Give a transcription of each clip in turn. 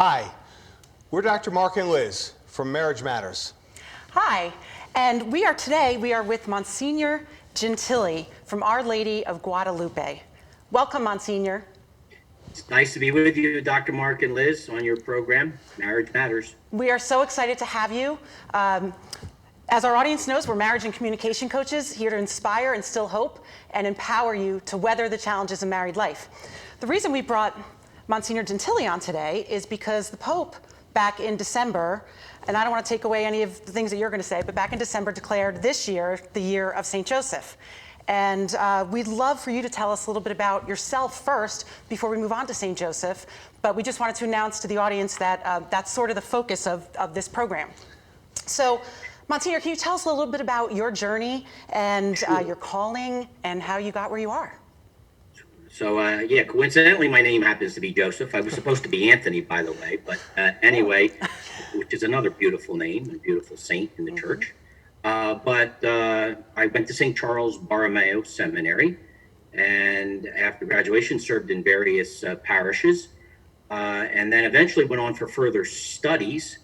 Hi, we're Dr. Mark and Liz from Marriage Matters. Hi, and we are with Msgr Jentili from Our Lady of Guadalupe. Welcome, Monsignor. It's nice to be with you, Dr. Mark and Liz, on your program, Marriage Matters. We are so excited to have you. As our audience knows, we're marriage and communication coaches here to inspire, instill hope, and empower you to weather the challenges of married life. The reason we brought Msgr Jentili on today is because the Pope, back in December, and I don't want to take away any of the things that you're going to say, but back in December declared this year the year of St. Joseph. And we'd love for you to tell us a little bit about yourself first before we move on to St. Joseph. But we just wanted to announce to the audience that that's sort of the focus of this program. So, Monsignor, can you tell us a little bit about your journey and your calling and how you got where you are? So, coincidentally, my name happens to be Joseph. I was supposed to be Anthony, by the way, but anyway, which is another beautiful name, a beautiful saint in the church. But I went to St. Charles Borromeo Seminary, and after graduation served in various parishes, and then eventually went on for further studies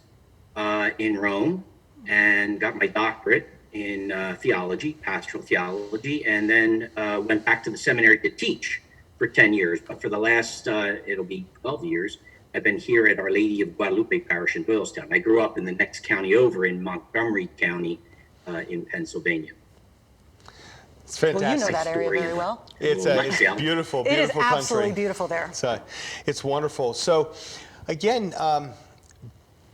in Rome, and got my doctorate in theology, pastoral theology, and then went back to the seminary to teach for 10 years. But for the last, it'll be 12 years, I've been here at Our Lady of Guadalupe Parish in Doylestown. I grew up in the next county over in Montgomery County in Pennsylvania. It's fantastic. Well, you know that area very well. It's beautiful, beautiful country. It is absolutely country. Beautiful there. It's wonderful. So, again,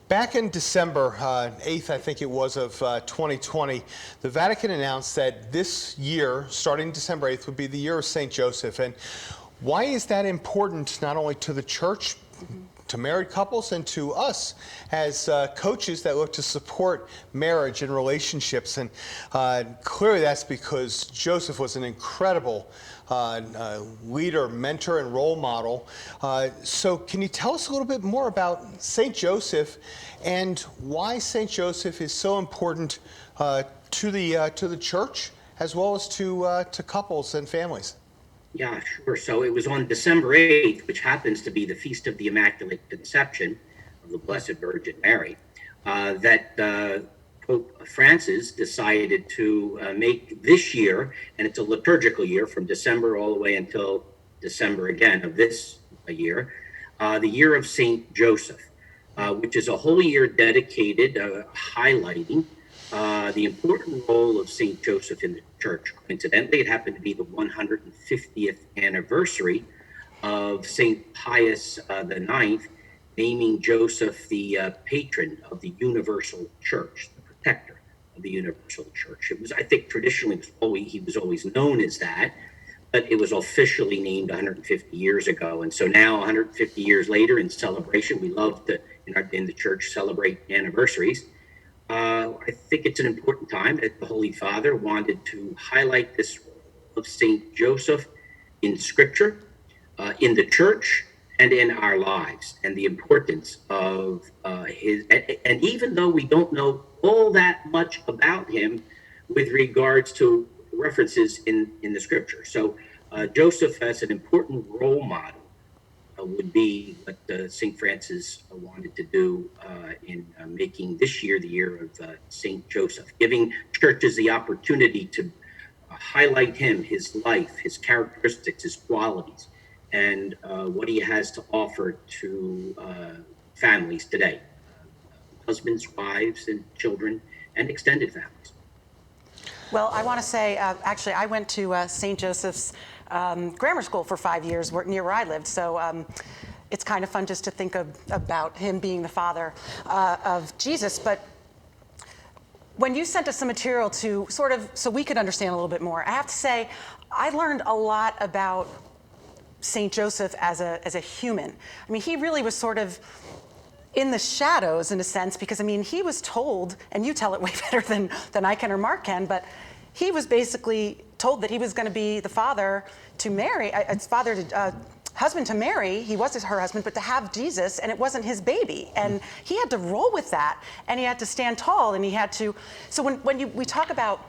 back in December 8th, I think it was, of 2020, the Vatican announced that this year, starting December 8th, would be the year of St. Joseph. And why is that important, not only to the church, to married couples, and to us as coaches that look to support marriage and relationships? And clearly that's because Joseph was an incredible leader, mentor, and role model. So can you tell us a little bit more about St. Joseph and why St. Joseph is so important to the church as well as to couples and families? Yeah, sure. So it was on December 8th, which happens to be the Feast of the Immaculate Conception of the Blessed Virgin Mary, that Pope Francis decided to make this year, and it's a liturgical year from December all the way until December again of this year, the year of St. Joseph, which is a whole year dedicated, highlighting the important role of St. Joseph in the church. Coincidentally, it happened to be the 150th anniversary of St. Pius IX naming Joseph the patron of the universal church, the protector of the universal church. It was, I think, traditionally he was always known as that, but it was officially named 150 years ago. And so now, 150 years later, in celebration, we love to in the church celebrate anniversaries. I think it's an important time that the Holy Father wanted to highlight this role of St. Joseph in Scripture, in the church, and in our lives, and the importance of his. And even though we don't know all that much about him with regards to references in the Scripture. So Joseph as an important role model would be what St. Francis wanted to do in making this year the year of St. Joseph, giving churches the opportunity to highlight him, his life, his characteristics, his qualities, and what he has to offer to families today, husbands, wives, and children, and extended families. Well, I want to say, actually, I went to St. Joseph's grammar school for 5 years near where I lived. So it's kind of fun just to think about him being the father of Jesus. But when you sent us some material to sort of, so we could understand a little bit more, I have to say, I learned a lot about St. Joseph as a human. I mean, he really was sort of in the shadows in a sense, because I mean, he was told, and you tell it way better than I can or Mark can, but he was basically told that he was going to be the father to Mary, husband to Mary. He was her husband, but to have Jesus, and it wasn't his baby, and he had to roll with that, and he had to stand tall, and he had to. So when we talk about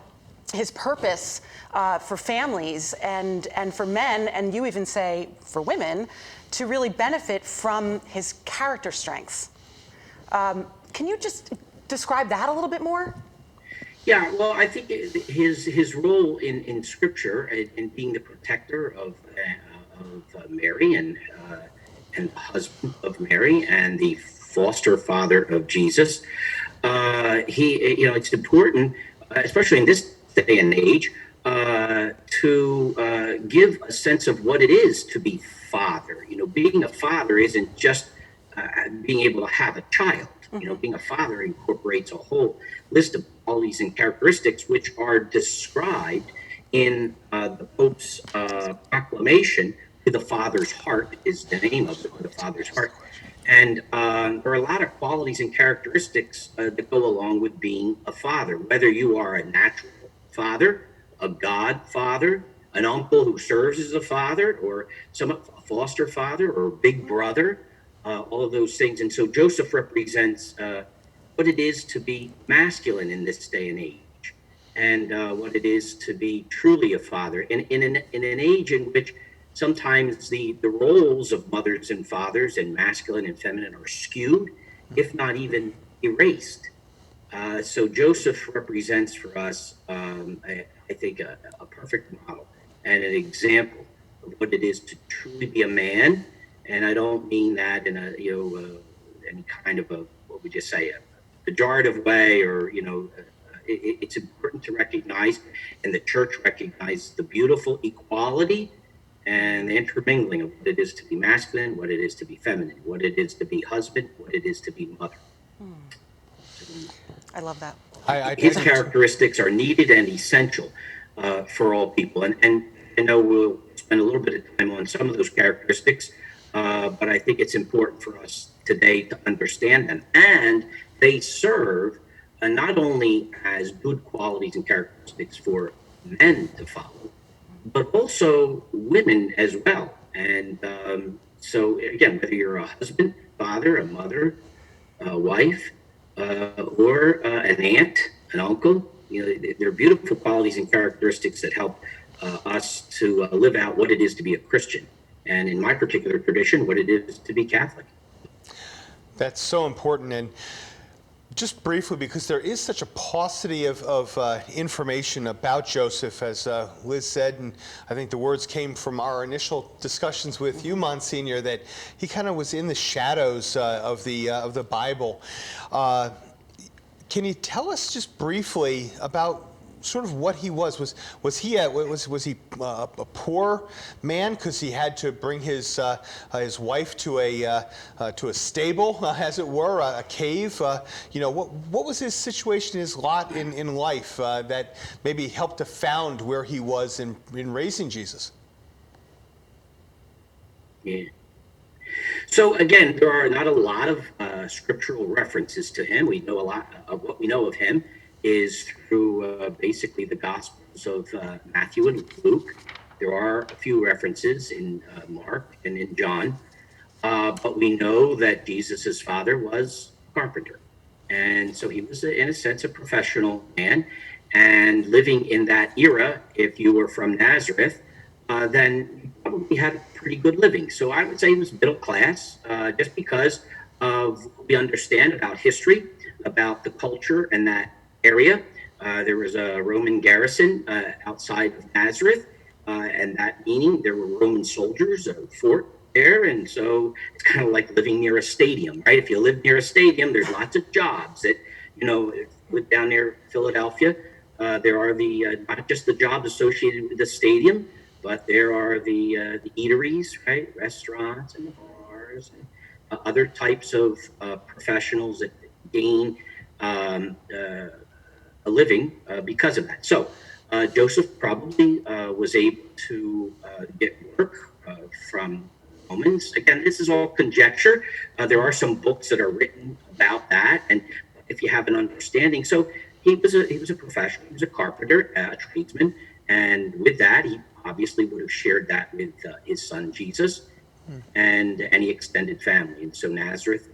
his purpose for families and for men, and you even say for women, to really benefit from his character strengths. Can you just describe that a little bit more? Yeah, well, I think his role in Scripture in being the protector of Mary and the husband of Mary and the foster father of Jesus, it's important, especially in this day and age, to give a sense of what it is to be father. Being a father isn't just being able to have a child. Being a father incorporates a whole list of qualities and characteristics which are described in the Pope's proclamation. To the Father's heart is the name of it, the Father's heart. And there are a lot of qualities and characteristics that go along with being a father, whether you are a natural father, a godfather, an uncle who serves as a father, or a foster father, or a big brother, all of those things. And so Joseph represents what it is to be masculine in this day and age, and what it is to be truly a father in an age in which sometimes the roles of mothers and fathers and masculine and feminine are skewed, if not even erased. So Joseph represents for us, I think, a perfect model and an example of what it is to truly be a man. And I don't mean that in any kind of what would you say, a pejorative way, or it's important to recognize, and the church recognizes the beautiful equality and the intermingling of what it is to be masculine, what it is to be feminine, what it is to be husband, what it is to be mother. I love that. His characteristics are needed and essential for all people. And I know we'll spend a little bit of time on some of those characteristics, but I think it's important for us today to understand them. And they serve not only as good qualities and characteristics for men to follow, but also women as well. And so, again, whether you're a husband, father, a mother, a wife, or an aunt, an uncle, they're beautiful qualities and characteristics that help us to live out what it is to be a Christian. And in my particular tradition, what it is to be Catholic. That's so important. And just briefly, because there is such a paucity of information about Joseph, as Liz said, and I think the words came from our initial discussions with you, Monsignor, that he kind of was in the shadows of the Bible. Can you tell us just briefly about sort of what he was? Was he a poor man because he had to bring his wife to a stable, as it were, a cave? What was his situation, his lot in life that maybe helped to found where he was in raising Jesus? Yeah. So again, there are not a lot of scriptural references to him. We know a lot of what we know of him is through basically the Gospels of Matthew and Luke. There are a few references in Mark and in John, but we know that Jesus's father was a carpenter. And so he was, in a sense, a professional man. And living in that era, if you were from Nazareth, then you probably had a pretty good living. So I would say he was middle class, just because of what we understand about history, about the culture and that area. There was a Roman garrison outside of Nazareth, and that meaning there were Roman soldiers, a fort there, and so it's kind of like living near a stadium, right? If you live near a stadium, there's lots of jobs that, if you live down near Philadelphia, there are not just the jobs associated with the stadium, but there are the eateries, right? Restaurants and bars and other types of professionals that gain a living because of that. So Joseph probably was able to get work from Romans. Again, this is all conjecture. There are some books that are written about that, and if you have an understanding, so he was a professional. He was a carpenter, a tradesman, and with that, he obviously would have shared that with his son Jesus and any extended family. And so Nazareth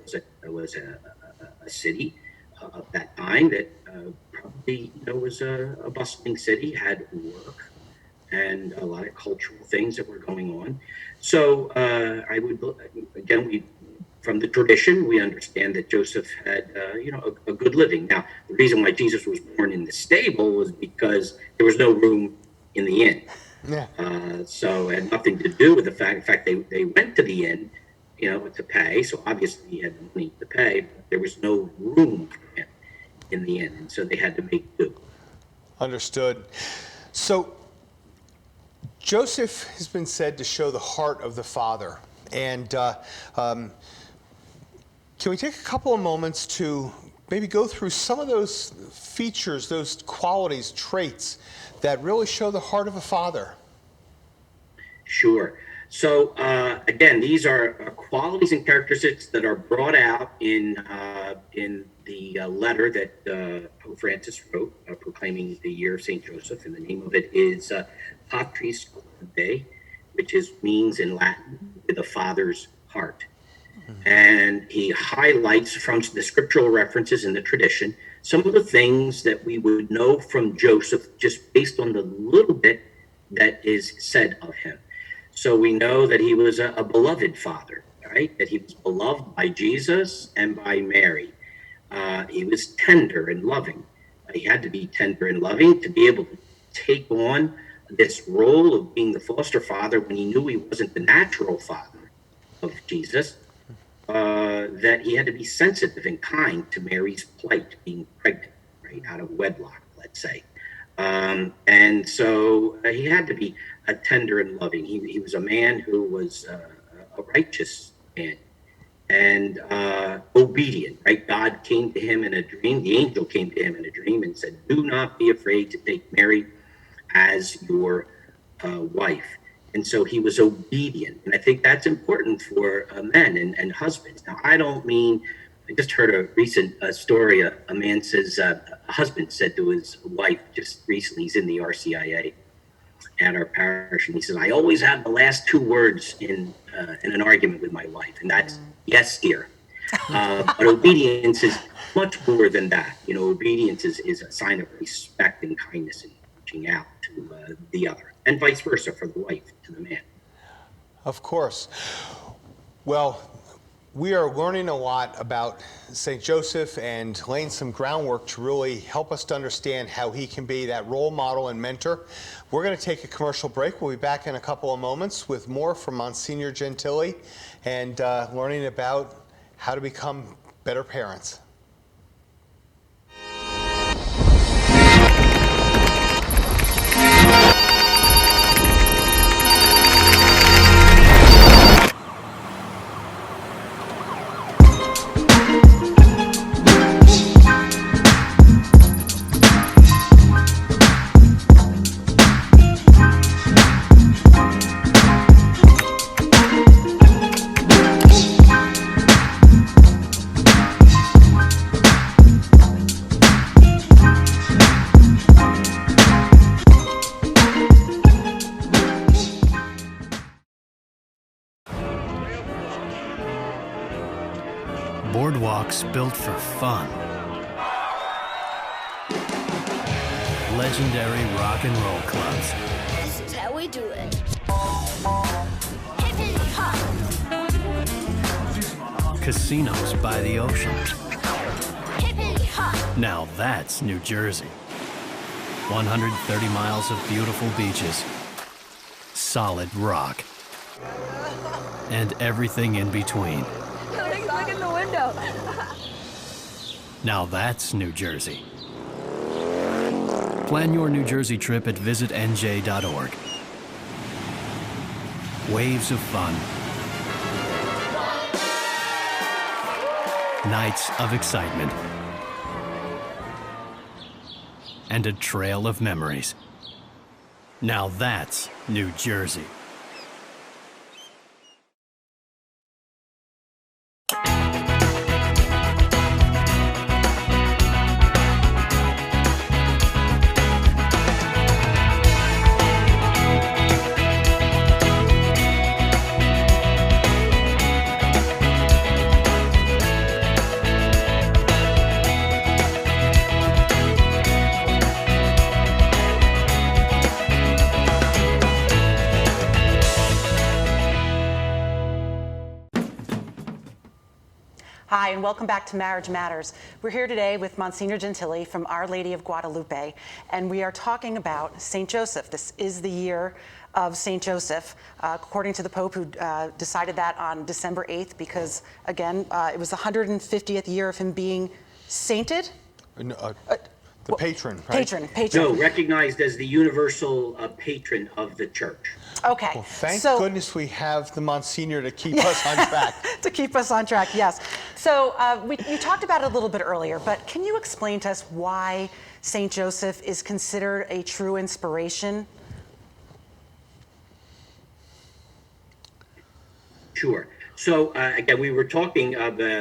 was a city of that time that probably, was a bustling city, had work and a lot of cultural things that were going on. So I would, again, from the tradition, we understand that Joseph had, a good living. Now, the reason why Jesus was born in the stable was because there was no room in the inn. Yeah. So it had nothing to do with the fact. In fact, they went to the inn, to pay. So obviously he had money to pay, but there was no room for him in the inn, and so they had to make do. Understood. So Joseph has been said to show the heart of the Father. And can we take a couple of moments to maybe go through some of those features, those qualities, traits that really show the heart of a father? Sure. So again, these are qualities and characteristics that are brought out in the letter that Pope Francis wrote, proclaiming the year of Saint Joseph, and the name of it is Patris Corde, which means in Latin, "the Father's heart." And he highlights from the scriptural references in the tradition some of the things that we would know from Joseph just based on the little bit that is said of him. So we know that he was a beloved father, right? That he was beloved by Jesus and by Mary. He was tender and loving. He had to be tender and loving to be able to take on this role of being the foster father when he knew he wasn't the natural father of Jesus. That he had to be sensitive and kind to Mary's plight, being pregnant, right, out of wedlock, let's say. And so he had to be tender and loving. He was a man who was a righteous man and obedient, right? God came to him in a dream. The angel came to him in a dream and said, "Do not be afraid to take Mary as your wife." And so he was obedient. And I think that's important for men and husbands. Now, I just heard a recent story. A man says, a husband said to his wife just recently, he's in the RCIA at our parish, and he says, "I always have the last two words in an argument with my wife, and that's yes, dear." But obedience is much more than that. Obedience is a sign of respect and kindness and reaching out to the other, and vice versa for the wife to the man. Of course. Well, we are learning a lot about St. Joseph and laying some groundwork to really help us to understand how he can be that role model and mentor. We're going to take a commercial break. We'll be back in a couple of moments with more from Msgr Joseph and learning about how to become better parents. Boardwalks built for fun. Legendary rock and roll clubs. This is how we do it. Hippity hop. Casinos by the ocean. Hippity hop. Now that's New Jersey. 130 miles of beautiful beaches. Solid rock. And everything in between. Look in the window. Now that's New Jersey. Plan your New Jersey trip at visitnj.org. Waves of fun. Nights of excitement. And a trail of memories. Now that's New Jersey. Hi, and welcome back to Marriage Matters. We're here today with Msgr Jentili from Our Lady of Guadalupe, and we are talking about St. Joseph. This is the year of St. Joseph, according to the Pope, who decided that on December 8th, because, again, it was the 150th year of him being sainted. The patron, right? Patron. No, recognized as the universal patron of the church. Okay. Well, thank goodness we have the Monsignor to keep us on track. To keep us on track, yes. So you talked about it a little bit earlier, but can you explain to us why St. Joseph is considered a true inspiration? Sure. So again, we were talking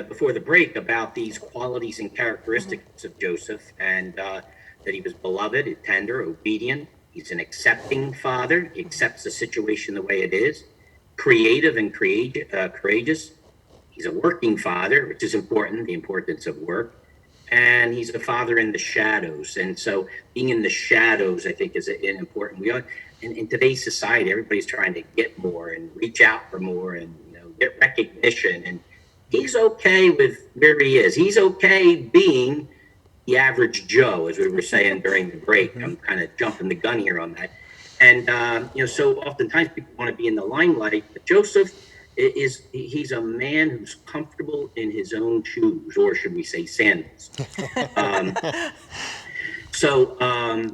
before the break about these qualities and characteristics of Joseph, and that he was beloved, tender, obedient. He's an accepting father. He accepts the situation the way it is. Creative and courageous. He's a working father, which is important, the importance of work. And he's a father in the shadows. And so being in the shadows, I think, is important. We are in today's society, everybody's trying to get more and reach out for more and get recognition. And he's okay with where he is. He's okay being the average Joe, as we were saying during the break. I'm kind of jumping the gun here on that. And, so oftentimes people want to be in the limelight, but Joseph he's a man who's comfortable in his own shoes, or should we say sandals.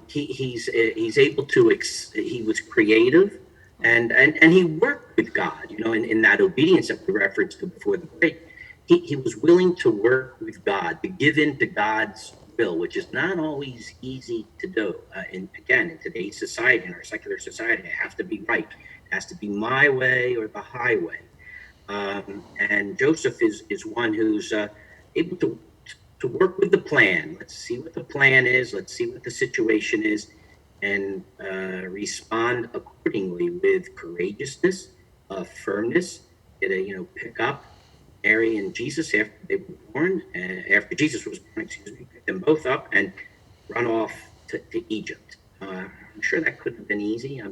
He's able to, he was creative and he worked with God, in that obedience that we referenced to before the break. He was willing to work with God, to give in to God's will, which is not always easy to do. In today's society, in our secular society, it has to be right. It has to be my way or the highway. And Joseph is one who's able to work with the plan. Let's see what the plan is. Let's see what the situation is, and respond accordingly with courageousness, firmness. Pick up Mary and Jesus after they were born, after Jesus was born, pick them both up and run off to Egypt. I'm sure that couldn't have been easy.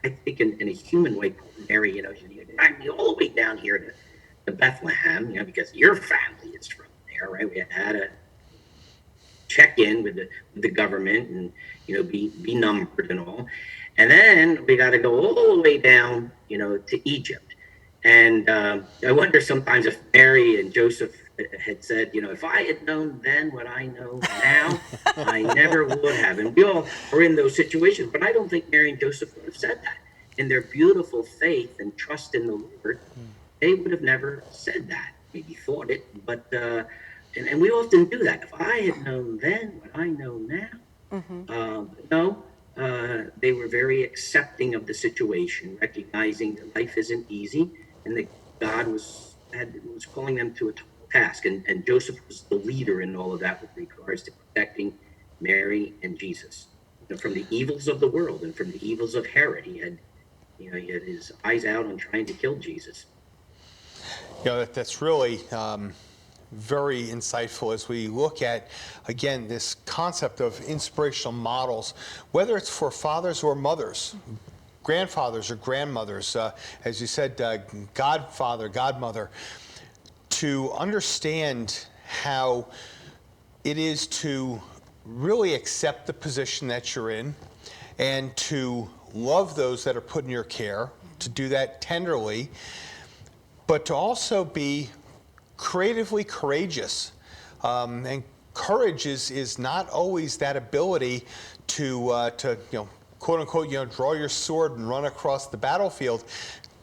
I think in a human way, Mary, you drag me all the way down here to Bethlehem, because your family is from there, right? We had to check in with the government and, be numbered and all. And then we got to go all the way down, to Egypt. And I wonder sometimes if Mary and Joseph had said, if I had known then what I know now, I never would have. And we all are in those situations, but I don't think Mary and Joseph would have said that. In their beautiful faith and trust in the Lord, they would have never said that. Maybe thought it, but and we often do that. If I had known then what I know now, they were very accepting of the situation, recognizing that life isn't easy and that God was calling them to a task. And Joseph was the leader in all of that with regards to protecting Mary and Jesus from the evils of the world and from the evils of Herod. He had his eyes out on trying to kill Jesus. That's really very insightful as we look at, again, this concept of inspirational models, whether it's for fathers or mothers, grandfathers or grandmothers, as you said, godfather, godmother, to understand how it is to really accept the position that you're in and to love those that are put in your care, to do that tenderly, but to also be creatively courageous. And courage is not always that ability to quote unquote, draw your sword and run across the battlefield.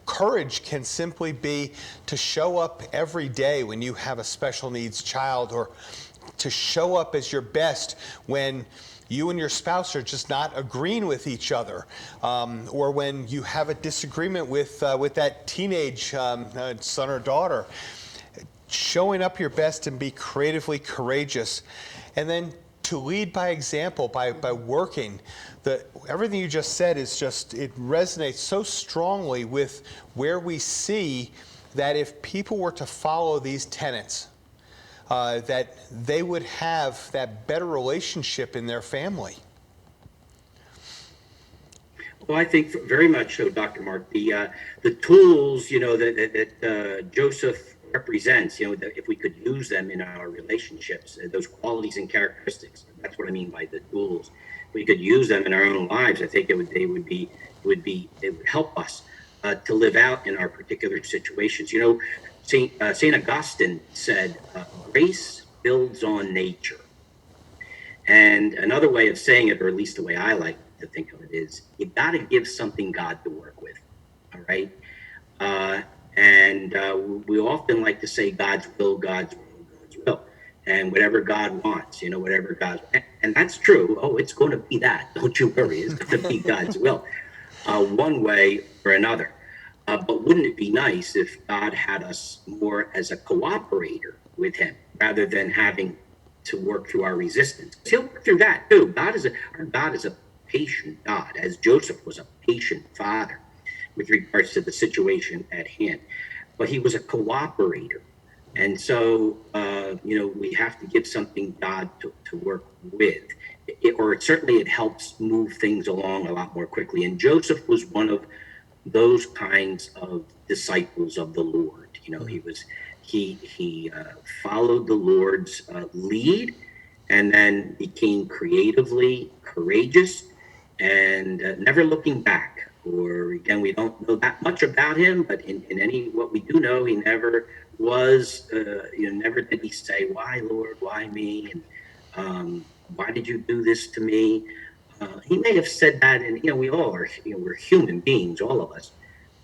Courage can simply be to show up every day when you have a special needs child, or to show up as your best when you and your spouse are just not agreeing with each other, or when you have a disagreement with that teenage son or daughter. Showing up your best and be creatively courageous, and then to lead by example, by working. Everything you just said is it resonates so strongly with where we see that if people were to follow these tenets, that they would have that better relationship in their family. Well, I think very much so, Dr. Mark. The tools, that Joseph represents, that if we could use them in our relationships, those qualities and characteristics. That's what I mean by the tools. We could use them in our own lives. I think it would help us to live out in our particular situations. Saint Augustine said, "Grace builds on nature." And another way of saying it, or at least the way I like to think of it, is you got to give something God to work with. All right. And we often like to say God's will, God's will, God's will, and whatever God wants, whatever God, and that's true. Oh, it's going to be that. Don't you worry. It's going to be God's will, one way or another. But wouldn't it be nice if God had us more as a cooperator with Him rather than having to work through our resistance? He'll work through that too. Our God is a patient God, as Joseph was a patient father with regards to the situation at hand. But he was a cooperator. And so, we have to give something God to work with. It helps move things along a lot more quickly. And Joseph was one of those kinds of disciples of the Lord. He followed the Lord's lead, and then became creatively courageous and never looking back. Or again, we don't know that much about him, but in what we do know, he never was, never did he say, "Why, Lord, why me? And why did you do this to me?" He may have said that, and we all are, we're human beings, all of us.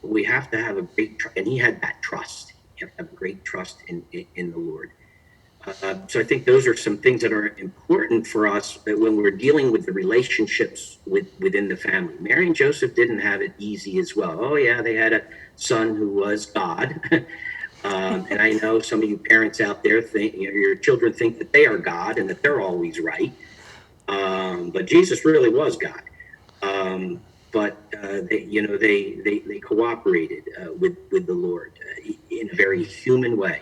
But we have to have a great trust, and he had that trust. You have to have great trust in the Lord. So I think those are some things that are important for us when we're dealing with the relationships within the family. Mary and Joseph didn't have it easy as well. Oh yeah, they had a son who was God. And I know some of you parents out there think, your children think that they are God and that they're always right. But Jesus really was God. But they cooperated with the Lord in a very human way.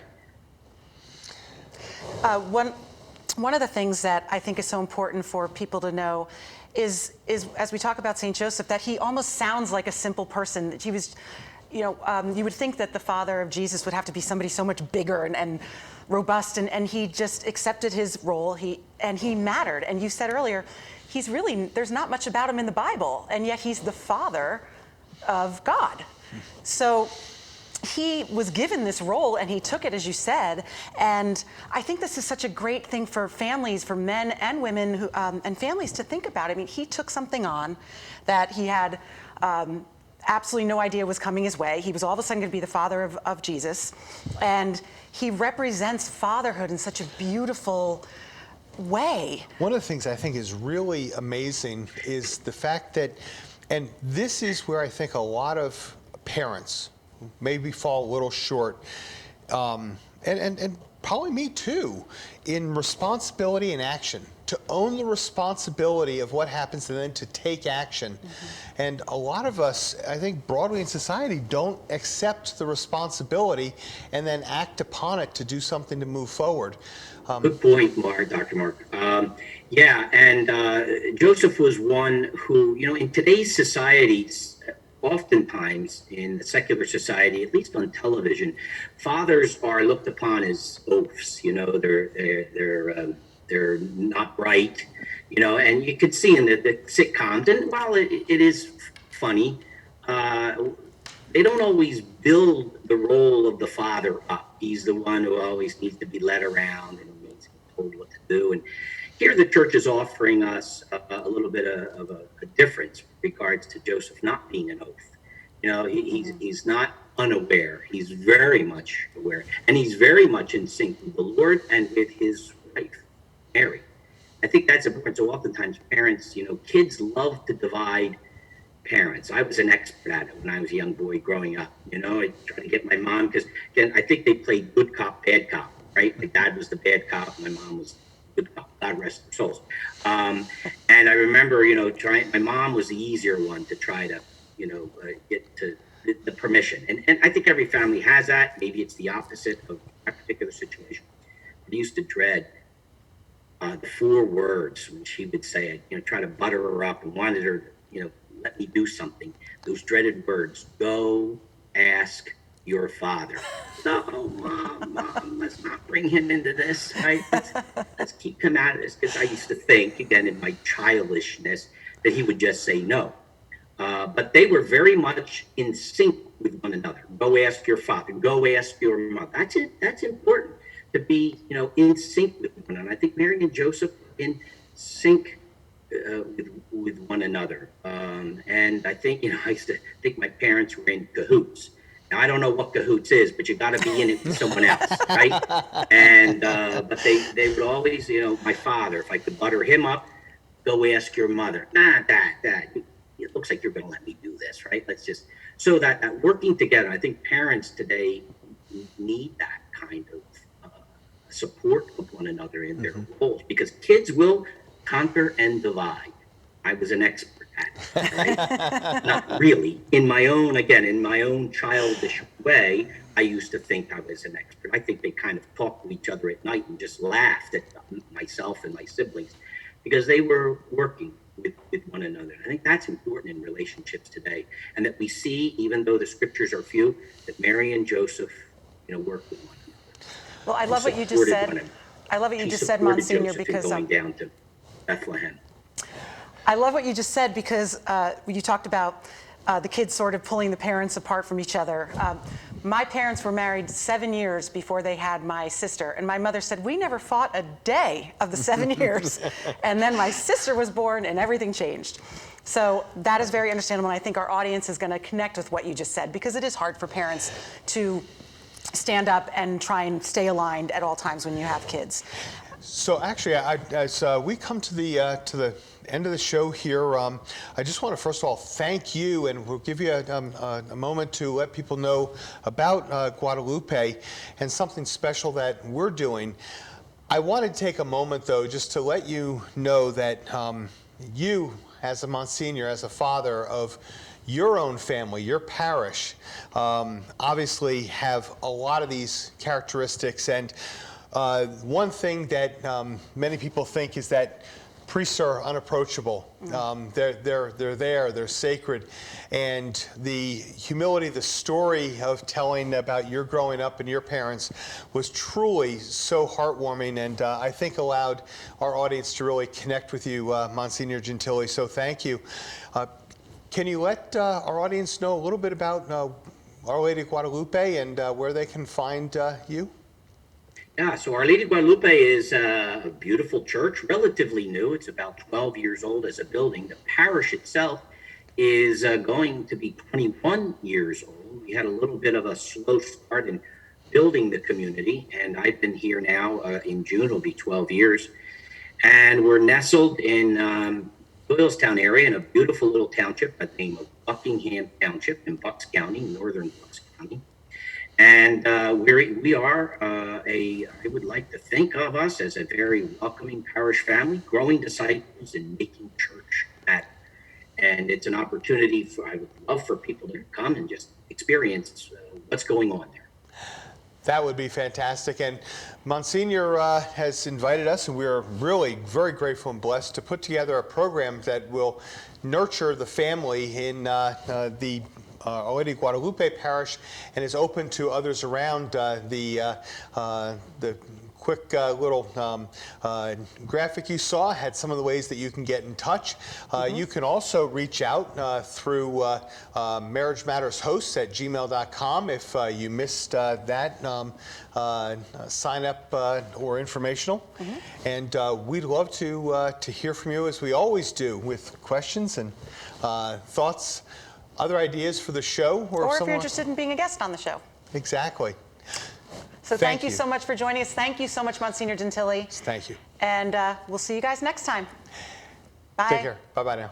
One of the things that I think is so important for people to know is as we talk about St. Joseph, that he almost sounds like a simple person. That he was, you would think that the father of Jesus would have to be somebody so much bigger and robust, and he just accepted his role. He mattered. And you said earlier, there's not much about him in the Bible, and yet he's the father of God. So he was given this role and he took it, as you said. And I think this is such a great thing for families, for men and women and families to think about. I mean, he took something on that he had absolutely no idea was coming his way. He was all of a sudden going to be the father of Jesus. And he represents fatherhood in such a beautiful way. One of the things I think is really amazing is the fact that, and this is where I think a lot of parents maybe fall a little short, and probably me too, in responsibility and action, to own the responsibility of what happens and then to take action. Mm-hmm. And a lot of us, I think broadly in society, don't accept the responsibility and then act upon it to do something to move forward. Good point, Dr. Mark. Joseph was one who, in today's society, oftentimes in the secular society, at least on television, fathers are looked upon as oafs. They're not right. And you could see in the sitcoms, and while it is funny, they don't always build the role of the father up. He's the one who always needs to be led around and needs to be told what to do. And here the church is offering us a little bit of a difference with regards to Joseph not being an oaf. He's not unaware. He's very much aware. And he's very much in sync with the Lord and with his wife, Mary. I think that's important. So oftentimes parents, kids love to divide parents. I was an expert at it when I was a young boy growing up. I tried to get my mom, because again, I think they played good cop, bad cop, right? My dad was the bad cop, my mom was good cop. God rest their souls. And I remember, my mom was the easier one to try to, get to the permission. And I think every family has that. Maybe it's the opposite of that particular situation. But I used to dread the 4 words when she would say it, try to butter her up and wanted her, let me do something. Those dreaded words: go, ask, your father. No, Mom, let's not bring him into this, right? Let's keep him out of this, because I used to think, again, in my childishness, that he would just say no. But they were very much in sync with one another. Go ask your father. Go ask your mother. That's it. That's important, to be, in sync with one another. I think Mary and Joseph were in sync with one another. And I think, I used to think my parents were in cahoots. Now, I don't know what cahoots is, but you got to be in it with someone else, right? And but they would always, my father, if I could butter him up, go ask your mother. Nah, Dad, it looks like you're going to let me do this, right? Let's just, so that working together. I think parents today need that kind of support of one another in their roles, because kids will conquer and divide. I was an expert at it, right? Not really. In my own childish way, I used to think I was an expert. I think they kind of talked to each other at night and just laughed at myself and my siblings, because they were working with one another. I think that's important in relationships today, and that we see, even though the scriptures are few, that Mary and Joseph, work with one another. Well, I love what you just said. I love what you just said, Monsignor, because going down to Bethlehem. I love what you just said, because you talked about the kids sort of pulling the parents apart from each other. My parents were married 7 years before they had my sister, and my mother said, we never fought a day of the 7 years. And then my sister was born and everything changed. So that is very understandable, and I think our audience is going to connect with what you just said, because it is hard for parents to stand up and try and stay aligned at all times when you have kids. So actually, as we come to the end of the show here, I just want to first of all thank you, and we'll give you a moment to let people know about Guadalupe and something special that we're doing. I want to take a moment, though, just to let you know that you, as a Monsignor, as a father of your own family, your parish, obviously have a lot of these characteristics. And one thing that many people think is that priests are unapproachable. They're there, they're sacred. And the humility, the story of telling about your growing up and your parents was truly so heartwarming, and I think allowed our audience to really connect with you, Monsignor Gentili. So thank you. Can you let our audience know a little bit about Our Lady of Guadalupe and where they can find you? Yeah, so Our Lady of Guadalupe is a beautiful church, relatively new. It's about 12 years old as a building. The parish itself is going to be 21 years old. We had a little bit of a slow start in building the community, and I've been here now in June, it'll be 12 years. And we're nestled in Doylestown area in a beautiful little township by the name of Buckingham Township in Bucks County, northern Bucks County. And we are I would like to think of us as a very welcoming parish family, growing disciples and making church better. And it's an opportunity I would love for people to come and just experience what's going on there. That would be fantastic. And Monsignor has invited us, and we're really very grateful and blessed to put together a program that will nurture the family in the Our Lady of Guadalupe Parish, and is open to others around the quick little graphic you saw had some of the ways that you can get in touch. You can also reach out through marriagemattershosts@gmail.com if you missed that sign up or informational. And we'd love to hear from you, as we always do, with questions and thoughts, other ideas for the show. Or if you're interested in being a guest on the show. Exactly. So thank you so much for joining us. Thank you so much, Monsignor Gentili. Thank you. And we'll see you guys next time. Bye. Take care. Bye-bye now.